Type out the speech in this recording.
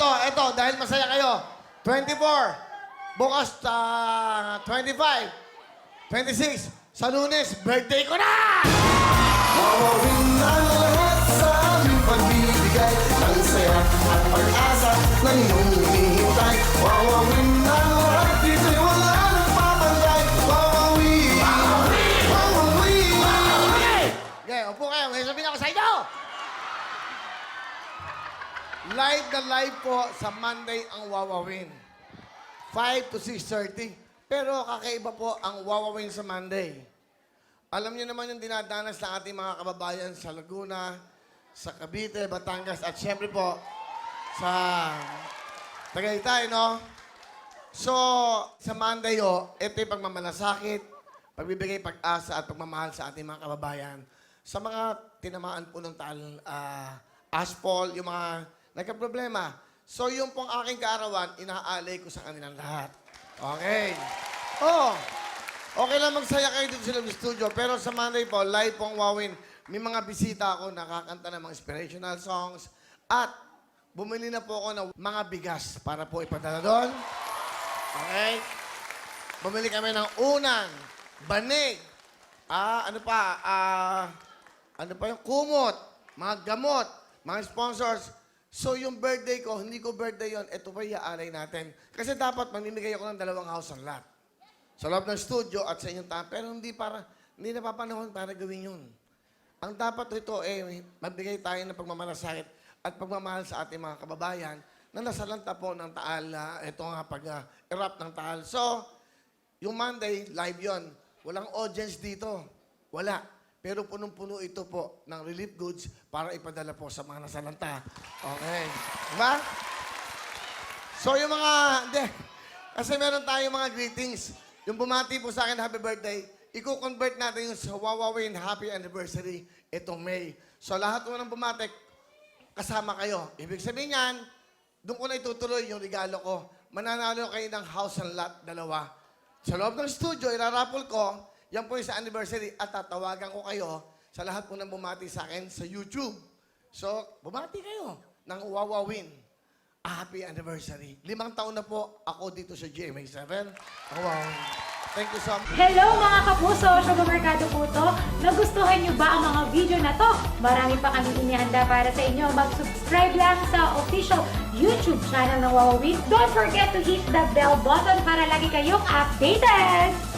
eto, dahil masaya kayo. 24. Bukas, 25. 26. Sa Lunes, birthday ko na! Wawawin ang lahat sa aming pagbibigay ng saya at pag-asa na iyong hinihintay. Wawawin ang lahat, dito'y wala nang papantay. Wawawin! Wawawin! Wawawin! Okay, upo kayo. May sabihin ako sa inyo! Live na live po sa Monday ang Wawawin. 5 to 6:30. Pero kakaiba po ang Wawawin sa Monday. Alam niyo naman yung dinadanas ng ating mga kababayan sa Laguna, sa Cavite, Batangas, at syempre po sa Tagaytay, no? So, sa Monday, ito yung pagmamalasakit, pagbibigay pag-asa at pagmamahal sa ating mga kababayan. Sa mga tinamaan po ng asphalt, yung mga nagka-problema. So, yung pong aking kaarawan, inaalay ko sa kanilang lahat. Okay. Oh, okay lang magsaya kayo dito sa loob ng studio. Pero sa Monday po, live pong Wawin. May mga bisita ako, nakakanta ng mga inspirational songs. At bumili na po ako ng mga bigas para po ipadala doon. Okay? Bumili kami ng unang, banig, ano pa yung kumot, mga gamot, mga sponsors. So, yung birthday ko, hindi ko birthday yon, ito pa iaalay natin. Kasi dapat mamimigay ako ng 2 house and lot. Sa loob ng studio at sa inyong tayo. Pero hindi napapanahon para gawin yun. Ang dapat ito, magbigay tayo ng pagmamalasakit at pagmamahal sa ating mga kababayan na nasalanta po ng Taal, ito nga pag-erupt ng Taal. So, yung Monday, live yon. Walang audience dito. Wala. Pero punong-puno ito po ng relief goods para ipadala po sa mga nasalanta. Okay. Diba? So, yung mga... Hindi. Kasi meron tayong mga greetings. Yung bumati po sa akin, happy birthday, i-convert natin yung sa Wawawin Happy Anniversary itong May. So, lahat mo ng bumati, kasama kayo. Ibig sabihin yan, doon ko na itutuloy yung regalo ko. Mananalo kayo ng house and lot, 2. Sa loob ng studio, irarapol ko, yan po yung sa anniversary at tatawagan ko kayo sa lahat po ng bumati sa akin sa YouTube. So, bumati kayo ng Wawawin. Happy anniversary. 5 taon na po ako dito sa GMA7. Wow. Thank you so much. Hello mga kapuso! Sugar Mercado po to. Nagustuhan niyo ba ang mga video na to? Marami pa kami inihanda para sa inyo. Mag-subscribe lang sa official YouTube channel ng Wawawin. Don't forget to hit the bell button para lagi kayong updated!